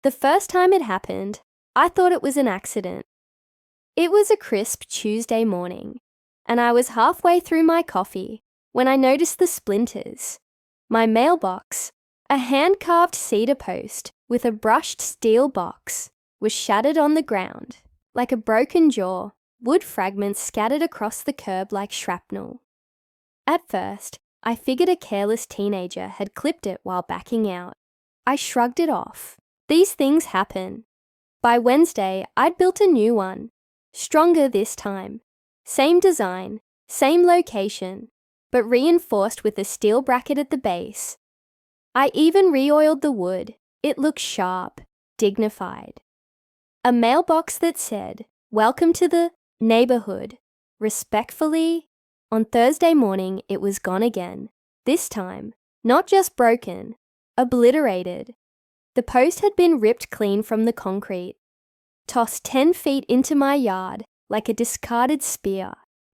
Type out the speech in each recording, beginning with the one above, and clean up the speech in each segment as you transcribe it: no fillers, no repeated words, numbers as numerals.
The first time it happened, I thought it was an accident. It was a crisp Tuesday morning, and I was halfway through my coffee when I noticed the splinters. My mailbox, a hand-carved cedar post with a brushed steel box, was shattered on the ground. Like a broken jaw, wood fragments scattered across the curb like shrapnel. At first, I figured a careless teenager had clipped it while backing out. I shrugged it off. These things happen. By Wednesday, I'd built a new one. Stronger this time. Same design, same location, but reinforced with a steel bracket at the base. I even re-oiled the wood. It looked sharp, dignified. A mailbox that said, "Welcome to the neighborhood. Respectfully." On Thursday morning, it was gone again. This time, not just broken, obliterated. The post had been ripped clean from the concrete, tossed 10 feet into my yard like a discarded spear.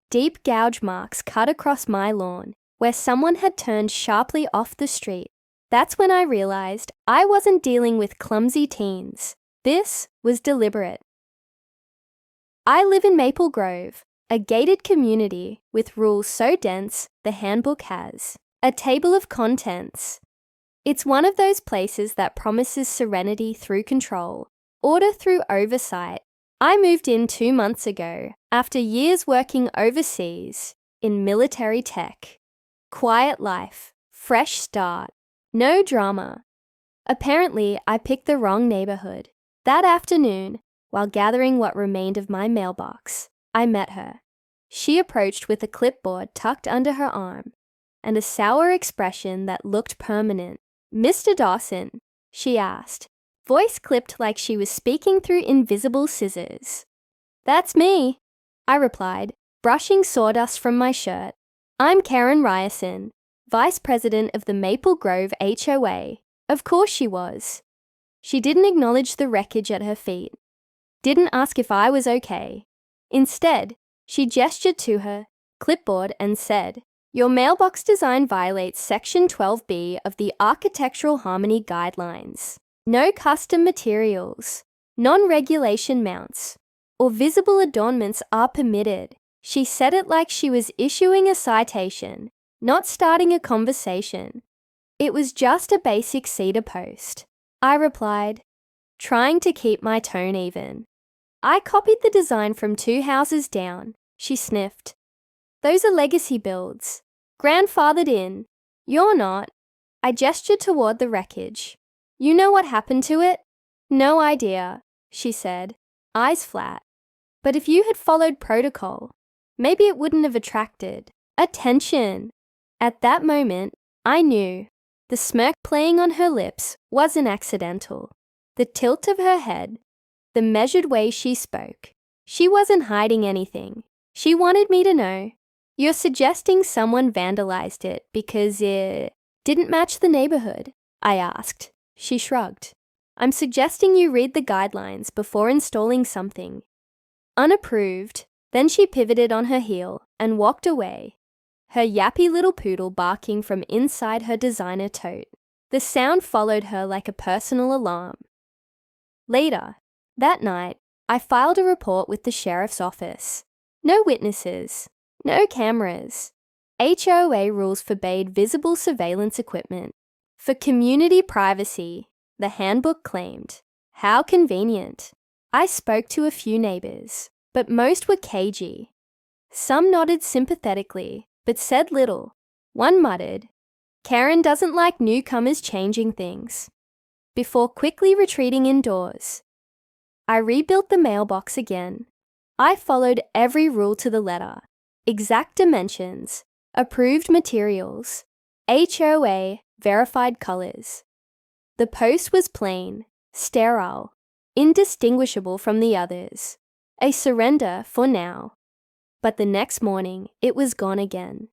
Deep gouge marks cut across my lawn where someone had turned sharply off the street. That's when I realized I wasn't dealing with clumsy teens. This was deliberate. I live in Maple Grove, a gated community with rules so dense the handbook has a table of contents. It's one of those places that promises serenity through control, order through oversight. I moved in 2 months ago after years working overseas in military tech. Quiet life, fresh start, no drama. Apparently, I picked the wrong neighborhood. That afternoon, while gathering what remained of my mailbox, I met her. She approached with a clipboard tucked under her arm and a sour expression that looked permanent. "Mr. Dawson?" she asked, voice clipped like she was speaking through invisible scissors. "That's me," I replied, brushing sawdust from my shirt. "I'm Karen Ryerson, Vice President of the Maple Grove HOA." Of course she was. She didn't acknowledge the wreckage at her feet, didn't ask if I was okay. Instead, she gestured to her clipboard and said, "Your mailbox design violates Section 12B of the Architectural Harmony Guidelines. No custom materials, non-regulation mounts, or visible adornments are permitted." She said it like she was issuing a citation, not starting a conversation. "It was just a basic cedar post," I replied, trying to keep my tone even. "I copied the design from 2 houses down," she sniffed. "Those are legacy builds, grandfathered in. You're not." I gestured toward the wreckage. "You know what happened to it?" "No idea," she said, eyes flat. "But if you had followed protocol, maybe it wouldn't have attracted attention." At that moment, I knew. The smirk playing on her lips wasn't accidental. The tilt of her head, the measured way she spoke. She wasn't hiding anything. She wanted me to know. "You're suggesting someone vandalized it because it didn't match the neighborhood?" I asked. She shrugged. "I'm suggesting you read the guidelines before installing something." Unapproved. Then she pivoted on her heel and walked away, her yappy little poodle barking from inside her designer tote. The sound followed her like a personal alarm. Later, that night, I filed a report with the sheriff's office. No witnesses, no cameras. HOA rules forbade visible surveillance equipment. For community privacy, the handbook claimed. How convenient. I spoke to a few neighbors, but most were cagey. Some nodded sympathetically, but said little. One muttered, "Karen doesn't like newcomers changing things," before quickly retreating indoors. I rebuilt the mailbox again. I followed every rule to the letter. Exact dimensions, approved materials, HOA verified colors. The post was plain, sterile, indistinguishable from the others. A surrender for now. But the next morning, it was gone again.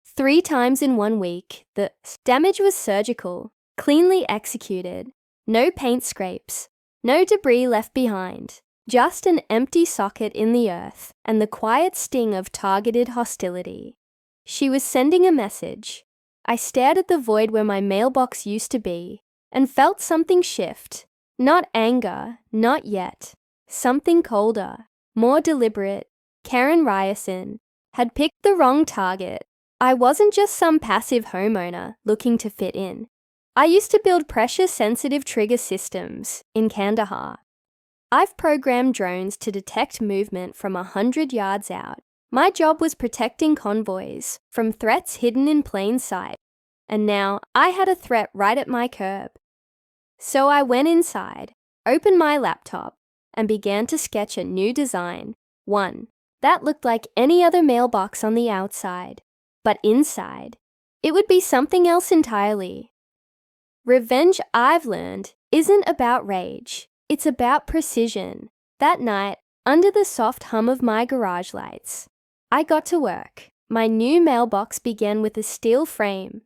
3 times in 1 week, the damage was surgical, cleanly executed. No paint scrapes, no debris left behind, just an empty socket in the earth and the quiet sting of targeted hostility. She was sending a message. I stared at the void where my mailbox used to be and felt something shift. Not anger, not yet. Something colder, more deliberate. Karen Ryerson had picked the wrong target. I wasn't just some passive homeowner looking to fit in. I used to build pressure-sensitive trigger systems in Kandahar. I've programmed drones to detect movement from 100 yards out. My job was protecting convoys from threats hidden in plain sight, and now I had a threat right at my curb. So I went inside, opened my laptop, and began to sketch a new design, one that looked like any other mailbox on the outside, but inside, it would be something else entirely. Revenge, I've learned, isn't about rage. It's about precision. That night, under the soft hum of my garage lights, I got to work. My new mailbox began with a steel frame,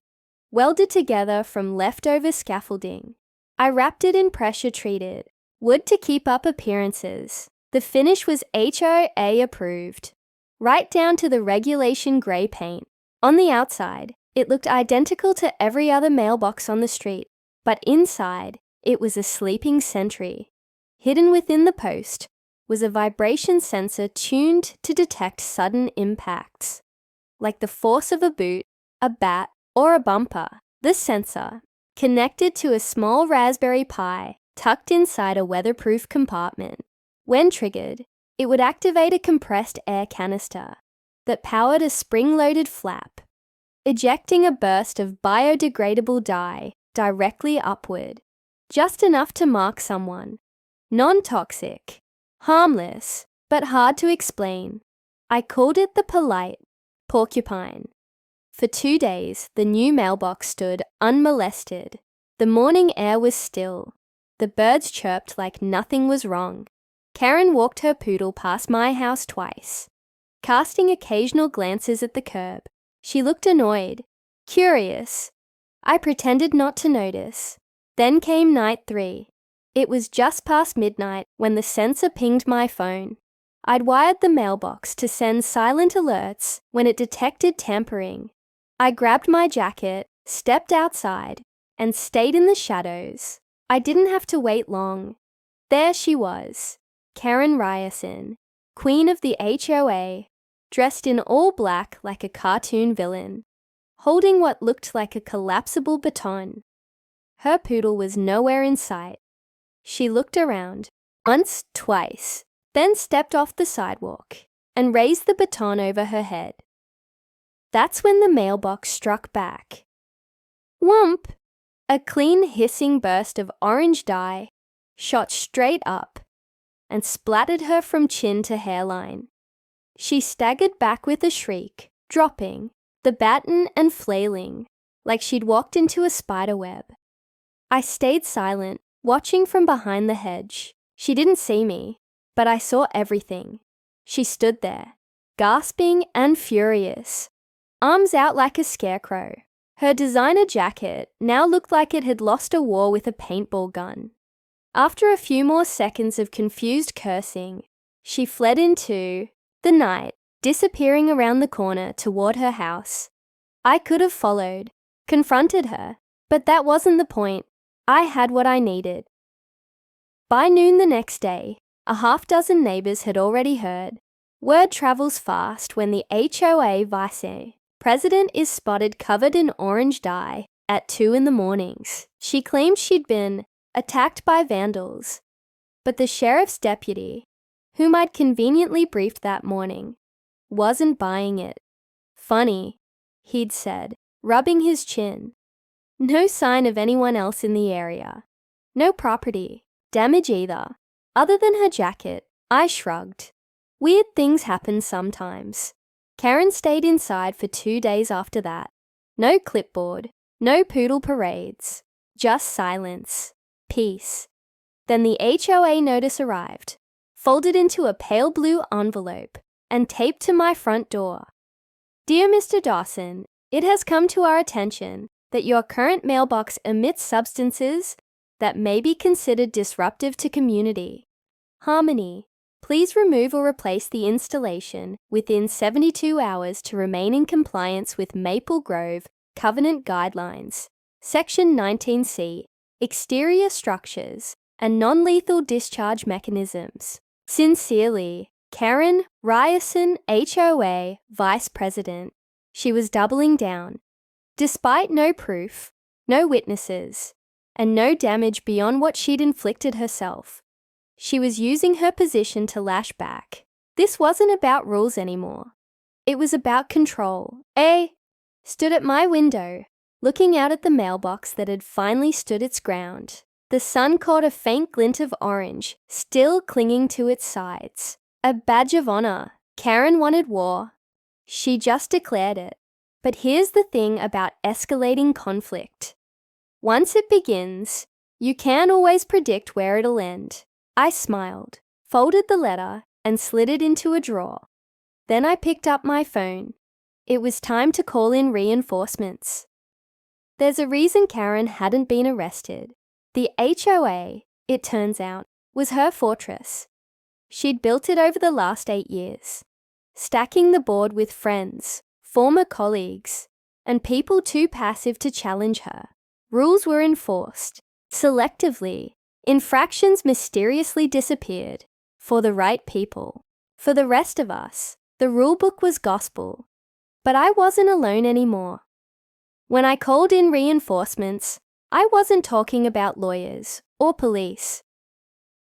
welded together from leftover scaffolding. I wrapped it in pressure-treated wood to keep up appearances. The finish was HOA approved, right down to the regulation grey paint. On the outside, it looked identical to every other mailbox on the street, but inside, it was a sleeping sentry. Hidden within the post was a vibration sensor tuned to detect sudden impacts, like the force of a boot, a bat, or a bumper. The sensor, connected to a small Raspberry Pi tucked inside a weatherproof compartment. When triggered, it would activate a compressed air canister that powered a spring-loaded flap, ejecting a burst of biodegradable dye directly upward, just enough to mark someone. Non-toxic, harmless, but hard to explain. I called it the polite porcupine. For 2 days, the new mailbox stood unmolested. The morning air was still. The birds chirped like nothing was wrong. Karen walked her poodle past my house twice, casting occasional glances at the curb. She looked annoyed, curious. I pretended not to notice. Then came night 3. It was just past midnight when the sensor pinged my phone. I'd wired the mailbox to send silent alerts when it detected tampering. I grabbed my jacket, stepped outside, and stayed in the shadows. I didn't have to wait long. There she was, Karen Ryerson, queen of the HOA, dressed in all black like a cartoon villain, holding what looked like a collapsible baton. Her poodle was nowhere in sight. She looked around, once, twice, then stepped off the sidewalk and raised the baton over her head. That's when the mailbox struck back. Whump! A clean hissing burst of orange dye shot straight up and splattered her from chin to hairline. She staggered back with a shriek, dropping the baton and flailing like she'd walked into a spider web. I stayed silent, watching from behind the hedge. She didn't see me, but I saw everything. She stood there, gasping and furious, arms out like a scarecrow. Her designer jacket now looked like it had lost a war with a paintball gun. After a few more seconds of confused cursing, she fled into the night, disappearing around the corner toward her house. I could have followed, confronted her, but that wasn't the point. I had what I needed. By noon the next day, a half-dozen neighbors had already heard. Word travels fast when the HOA vice president is spotted covered in orange dye at 2 in the mornings. She claimed she'd been attacked by vandals, but the sheriff's deputy, whom I'd conveniently briefed that morning, wasn't buying it. Funny, he'd said, rubbing his chin. No sign of anyone else in the area. No property damage either, other than her jacket. I shrugged. Weird things happen sometimes. Karen stayed inside for 2 days after that. No clipboard, no poodle parades, just silence, peace. Then the HOA notice arrived, folded into a pale blue envelope and taped to my front door. Dear Mr. Dawson, it has come to our attention that your current mailbox emits substances that may be considered disruptive to community. Harmony. Please remove or replace the installation within 72 hours to remain in compliance with Maple Grove Covenant Guidelines. Section 19C, Exterior Structures, and non-lethal discharge mechanisms. Sincerely, Karen Ryerson, HOA Vice President. She was doubling down. Despite no proof, no witnesses, and no damage beyond what she'd inflicted herself, she was using her position to lash back. This wasn't about rules anymore. It was about control. I stood at my window, looking out at the mailbox that had finally stood its ground. The sun caught a faint glint of orange, still clinging to its sides. A badge of honor. Karen wanted war. She just declared it. But here's the thing about escalating conflict. Once it begins, you can't always predict where it'll end. I smiled, folded the letter, and slid it into a drawer. Then I picked up my phone. It was time to call in reinforcements. There's a reason Karen hadn't been arrested. The HOA, it turns out, was her fortress. She'd built it over the last 8 years, stacking the board with friends, former colleagues, and people too passive to challenge her. Rules were enforced. Selectively, infractions mysteriously disappeared. For the right people. For the rest of us, the rulebook was gospel. But I wasn't alone anymore. When I called in reinforcements, I wasn't talking about lawyers or police.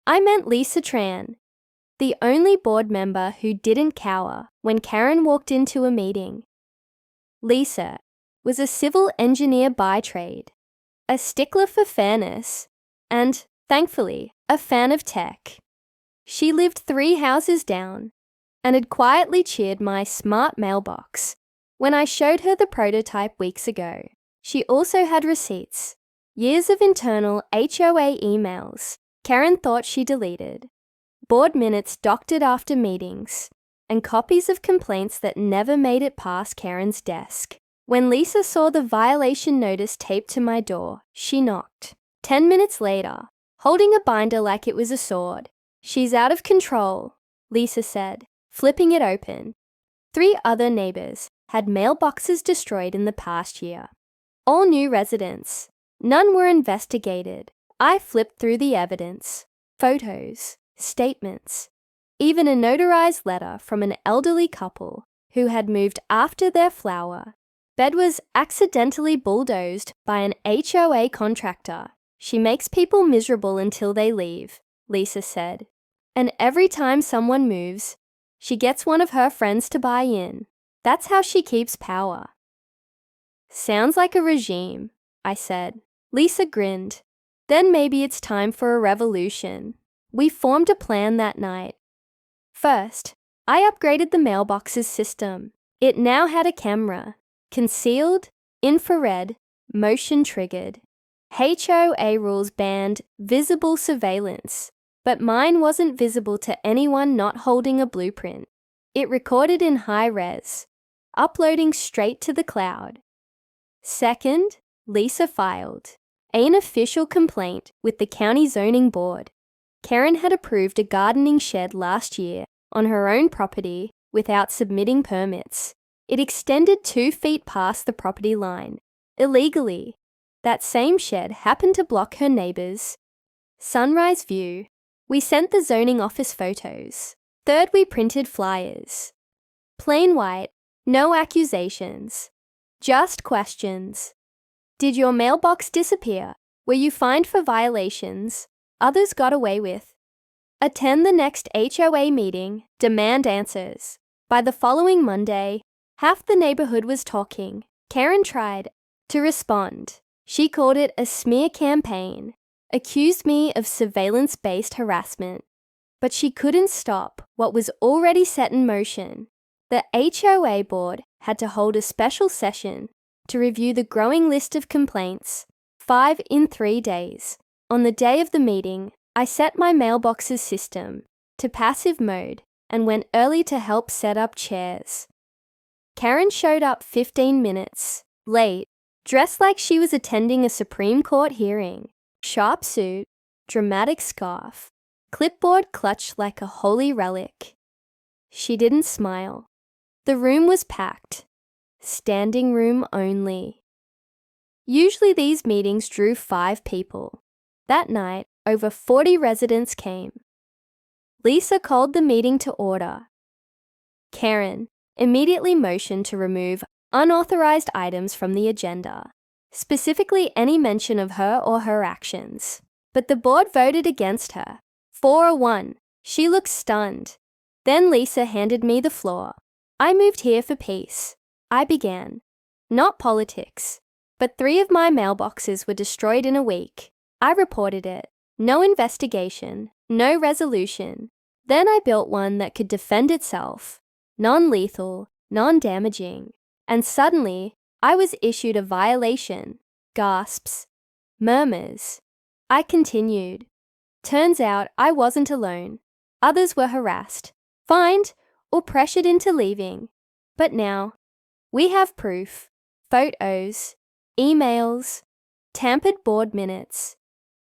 I meant Lisa Tran, the only board member who didn't cower when Karen walked into a meeting. Lisa was a civil engineer by trade, a stickler for fairness, and, thankfully, a fan of tech. She lived 3 houses down and had quietly cheered my smart mailbox when I showed her the prototype weeks ago. She also had receipts, years of internal HOA emails Karen thought she deleted, board minutes doctored after meetings, and copies of complaints that never made it past Karen's desk. When Lisa saw the violation notice taped to my door, she knocked. 10 minutes later, holding a binder like it was a sword. "She's out of control," Lisa said, flipping it open. 3 other neighbors had mailboxes destroyed in the past year. All new residents. None were investigated. I flipped through the evidence, photos, statements, even a notarized letter from an elderly couple who had moved after their flower bed was accidentally bulldozed by an HOA contractor. "She makes people miserable until they leave," Lisa said. "And every time someone moves, she gets one of her friends to buy in. That's how she keeps power." "Sounds like a regime," I said. Lisa grinned. "Then maybe it's time for a revolution." We formed a plan that night. First, I upgraded the mailbox's system. It now had a camera, concealed, infrared, motion-triggered. HOA rules banned visible surveillance, but mine wasn't visible to anyone not holding a blueprint. It recorded in high res, uploading straight to the cloud. Second, Lisa filed an official complaint with the county zoning board. Karen had approved a gardening shed last year on her own property without submitting permits. It extended 2 feet past the property line, illegally. That same shed happened to block her neighbor's sunrise view. We sent the zoning office photos. Third, we printed flyers. Plain white, no accusations, just questions. Did your mailbox disappear? Were you fined for violations others got away with? Attend the next HOA meeting, demand answers. By the following Monday, half the neighborhood was talking. Karen tried to respond. She called it a smear campaign, accused me of surveillance-based harassment. But she couldn't stop what was already set in motion. The HOA board had to hold a special session to review the growing list of complaints, 5 in 3 days. On the day of the meeting, I set my mailbox's system to passive mode and went early to help set up chairs. Karen showed up 15 minutes late, dressed like she was attending a Supreme Court hearing. Sharp suit, dramatic scarf, clipboard clutched like a holy relic. She didn't smile. The room was packed. Standing room only. Usually these meetings drew 5 people. That night, over 40 residents came. Lisa called the meeting to order. Karen immediately motioned to remove unauthorized items from the agenda, specifically any mention of her or her actions. But the board voted against her. 4-1. She looked stunned. Then Lisa handed me the floor. I moved here for peace. I began. Not politics. But 3 of my mailboxes were destroyed in a week. I reported it. No investigation. No resolution. Then I built one that could defend itself. Non-lethal, non-damaging. And suddenly, I was issued a violation. Gasps. Murmurs. I continued. Turns out I wasn't alone. Others were harassed, fined, or pressured into leaving. But now, we have proof. Photos, emails, tampered board minutes.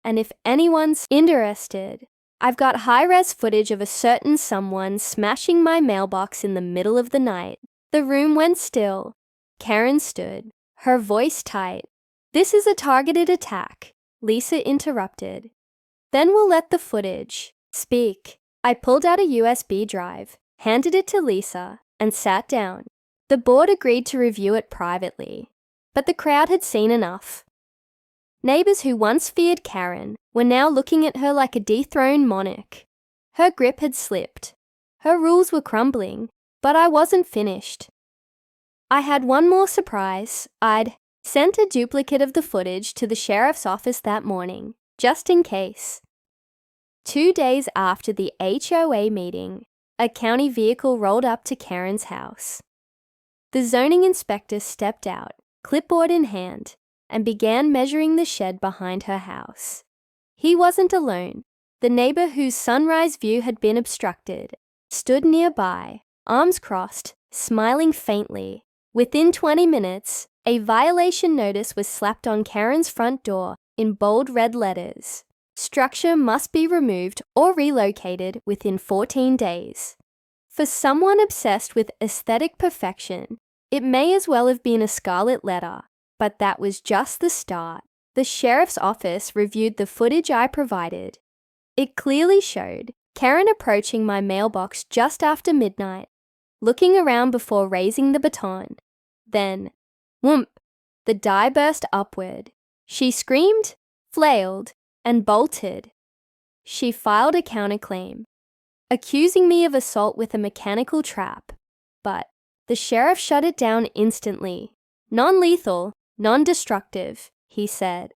And if anyone's interested, I've got high-res footage of a certain someone smashing my mailbox in the middle of the night. The room went still. Karen stood, her voice tight. This is a targeted attack, Lisa interrupted. Then we'll let the footage speak. I pulled out a USB drive, handed it to Lisa, and sat down. The board agreed to review it privately, but the crowd had seen enough. Neighbors who once feared Karen were now looking at her like a dethroned monarch. Her grip had slipped. Her rules were crumbling, but I wasn't finished. I had one more surprise. I'd sent a duplicate of the footage to the sheriff's office that morning, just in case. 2 days after the HOA meeting, a county vehicle rolled up to Karen's house. The zoning inspector stepped out, clipboard in hand, and began measuring the shed behind her house. He wasn't alone. The neighbor whose sunrise view had been obstructed stood nearby, arms crossed, smiling faintly. Within 20 minutes, a violation notice was slapped on Karen's front door in bold red letters. Structure must be removed or relocated within 14 days. For someone obsessed with aesthetic perfection, it may as well have been a scarlet letter. But that was just the start. The sheriff's office reviewed the footage I provided. It clearly showed Karen approaching my mailbox just after midnight, looking around before raising the baton. Then, whoomp, the die burst upward. She screamed, flailed, and bolted. She filed a counterclaim, accusing me of assault with a mechanical trap. But the sheriff shut it down instantly. Non-lethal, non-destructive, he said.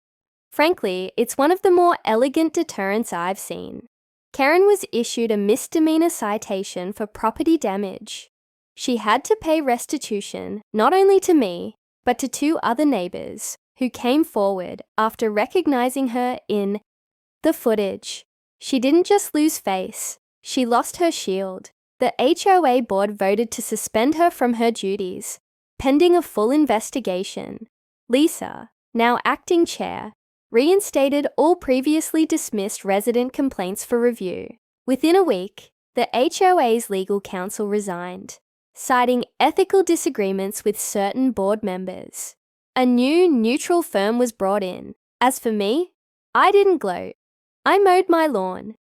Frankly, it's one of the more elegant deterrents I've seen. Karen was issued a misdemeanor citation for property damage. She had to pay restitution not only to me, but to 2 other neighbors who came forward after recognizing her in the footage. She didn't just lose face, she lost her shield. The HOA board voted to suspend her from her duties, pending a full investigation. Lisa, now acting chair, reinstated all previously dismissed resident complaints for review. Within a week, the HOA's legal counsel resigned, citing ethical disagreements with certain board members. A new, neutral firm was brought in. As for me, I didn't gloat. I mowed my lawn,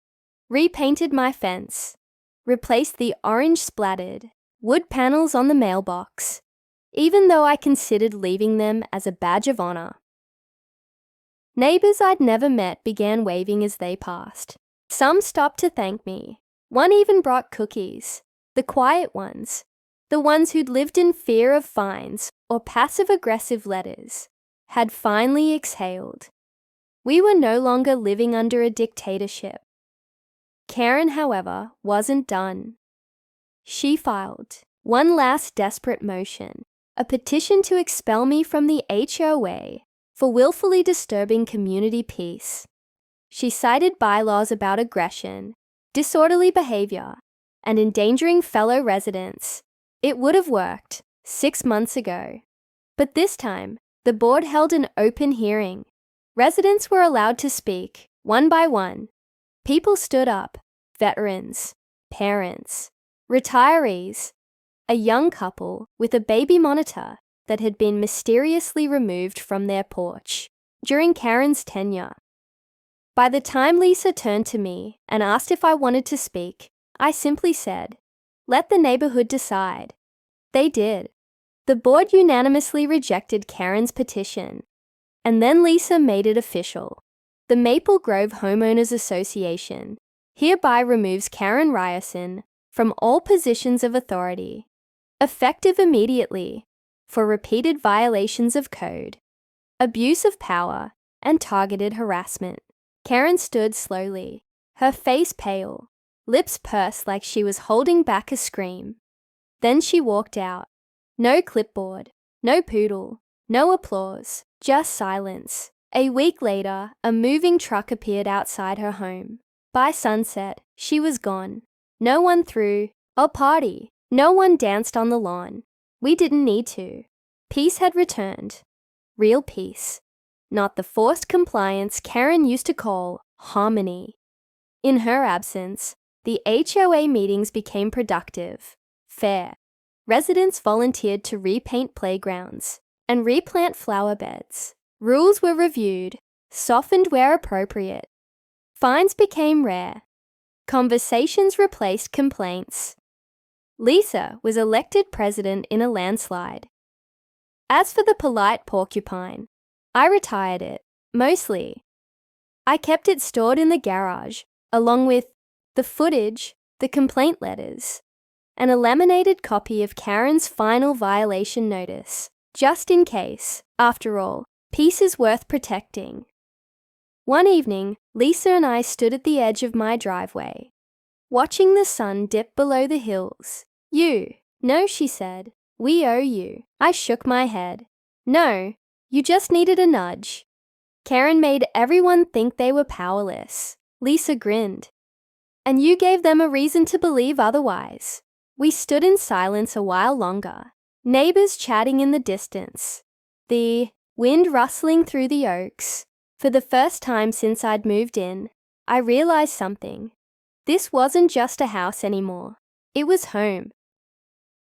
repainted my fence, replaced the orange-splattered wood panels on the mailbox, even though I considered leaving them as a badge of honor. Neighbors I'd never met began waving as they passed. Some stopped to thank me. One even brought cookies. The quiet ones, the ones who'd lived in fear of fines or passive-aggressive letters, had finally exhaled. We were no longer living under a dictatorship. Karen, however, wasn't done. She filed one last desperate motion, a petition to expel me from the HOA for willfully disturbing community peace. She cited bylaws about aggression, disorderly behavior, and endangering fellow residents. It would have worked 6 months ago. But this time, the board held an open hearing. Residents were allowed to speak, one by one. People stood up, veterans, parents, retirees, a young couple with a baby monitor that had been mysteriously removed from their porch during Karen's tenure. By the time Lisa turned to me and asked if I wanted to speak, I simply said, "Let the neighborhood decide." They did. The board unanimously rejected Karen's petition, and then Lisa made it official. The Maple Grove Homeowners Association hereby removes Karen Ryerson from all positions of authority, effective immediately, for repeated violations of code, abuse of power, and targeted harassment. Karen stood slowly, her face pale, lips pursed like she was holding back a scream. Then she walked out. No clipboard, no poodle, no applause, just silence. A week later, a moving truck appeared outside her home. By sunset, she was gone. No one threw a party. No one danced on the lawn. We didn't need to. Peace had returned. Real peace. Not the forced compliance Karen used to call harmony. In her absence, the HOA meetings became productive, fair. Residents volunteered to repaint playgrounds and replant flower beds. Rules were reviewed, softened where appropriate. Fines became rare. Conversations replaced complaints. Lisa was elected president in a landslide. As for the polite porcupine, I retired it, mostly. I kept it stored in the garage, along with the footage, the complaint letters, and a laminated copy of Karen's final violation notice, just in case. After all, peace is worth protecting. One evening, Lisa and I stood at the edge of my driveway, watching the sun dip below the hills. No, she said. We owe you. I shook my head. No, you just needed a nudge. Karen made everyone think they were powerless. Lisa grinned. And you gave them a reason to believe otherwise. We stood in silence a while longer, neighbors chatting in the distance, the wind rustling through the oaks. For the first time since I'd moved in, I realized something. This wasn't just a house anymore. It was home.